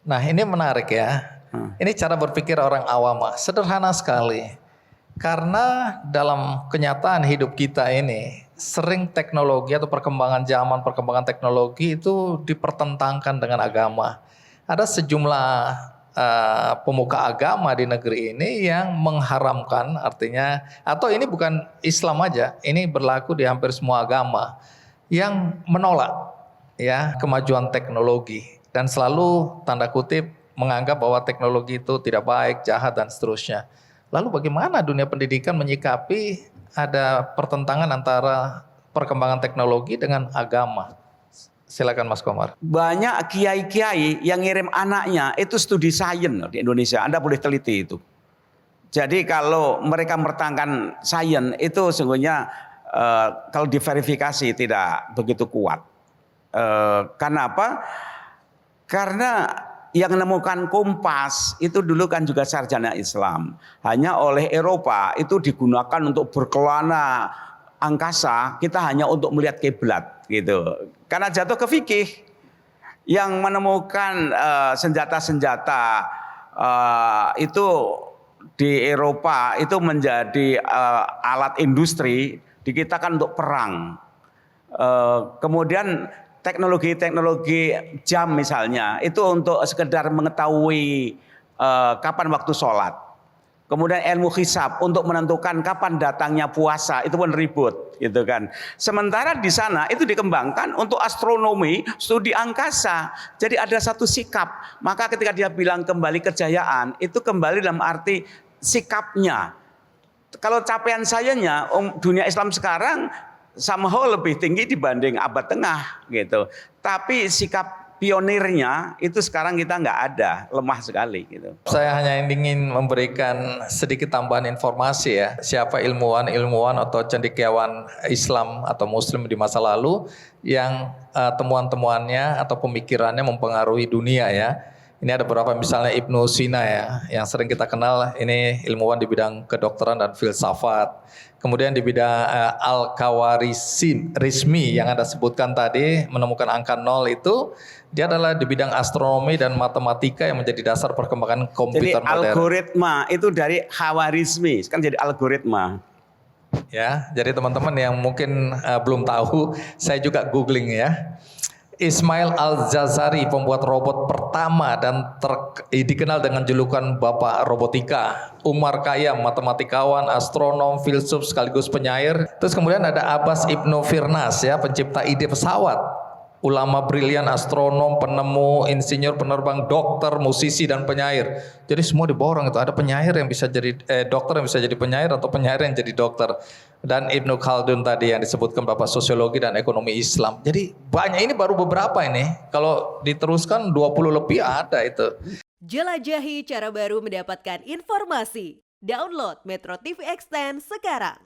Nah, ini menarik ya. Ini cara berpikir orang awam, sederhana sekali. Karena dalam kenyataan hidup kita ini, sering teknologi atau perkembangan zaman, perkembangan teknologi itu dipertentangkan dengan agama. Ada sejumlah pemuka agama di negeri ini yang mengharamkan, artinya, atau ini bukan Islam aja, ini berlaku di hampir semua agama, yang menolak ya kemajuan teknologi dan selalu tanda kutip menganggap bahwa teknologi itu tidak baik, jahat dan seterusnya. Lalu bagaimana dunia pendidikan menyikapi ada pertentangan antara perkembangan teknologi dengan agama? Silakan Mas Komar. Banyak kiai-kiai yang ngirim anaknya itu studi sains di Indonesia. Anda boleh teliti itu. Jadi kalau mereka mertangkan sains itu sesungguhnya kalau diverifikasi tidak begitu kuat. Karena apa? Karena yang menemukan kompas itu dulu kan juga sarjana Islam. Hanya oleh Eropa itu digunakan untuk berkelana angkasa, kita hanya untuk melihat kiblat gitu. Karena jatuh ke fikih yang menemukan senjata-senjata itu di Eropa itu menjadi alat industri, di kita kan untuk perang. Kemudian teknologi jam misalnya itu untuk sekedar mengetahui kapan waktu sholat. Kemudian ilmu hisab untuk menentukan kapan datangnya puasa, itu pun ribut gitu kan. Sementara di sana itu dikembangkan untuk astronomi, studi angkasa. Jadi ada satu sikap. Maka ketika dia bilang kembali kejayaan, itu kembali dalam arti sikapnya. Kalau capaian sayanya dunia Islam sekarang somehow lebih tinggi dibanding abad tengah gitu. Tapi sikap pionirnya itu sekarang kita nggak ada, lemah sekali gitu. Saya hanya ingin memberikan sedikit tambahan informasi ya. Siapa ilmuwan atau cendekiawan Islam atau Muslim di masa lalu yang temuan-temuannya atau pemikirannya mempengaruhi dunia ya. Ini ada beberapa, misalnya Ibnu Sina ya, yang sering kita kenal, ini ilmuwan di bidang kedokteran dan filsafat. Kemudian di bidang Al-Khawarizmi yang Anda sebutkan tadi, menemukan angka 0 itu, dia adalah di bidang astronomi dan matematika yang menjadi dasar perkembangan komputer modern. Jadi algoritma itu dari Khawarizmi, kan jadi algoritma. Ya, jadi teman-teman yang mungkin belum tahu, saya juga googling ya. Ismail Al-Jazari, pembuat robot pertama dan dikenal dengan julukan Bapak Robotika. Umar Khayyam, matematikawan, astronom, filsuf sekaligus penyair. Terus kemudian ada Abbas Ibnu Firnas ya, pencipta ide pesawat. Ulama brilian, astronom, penemu, insinyur, penerbang, dokter, musisi dan penyair. Jadi semua diborong itu. Ada penyair yang bisa jadi dokter yang bisa jadi penyair, atau penyair yang jadi dokter. Dan Ibnu Khaldun tadi yang disebutkan Bapak Sosiologi dan Ekonomi Islam. Jadi banyak, ini baru beberapa ini. Kalau diteruskan 20 lebih ada itu. Jelajahi cara baru mendapatkan informasi. Download Metro TV Extend sekarang.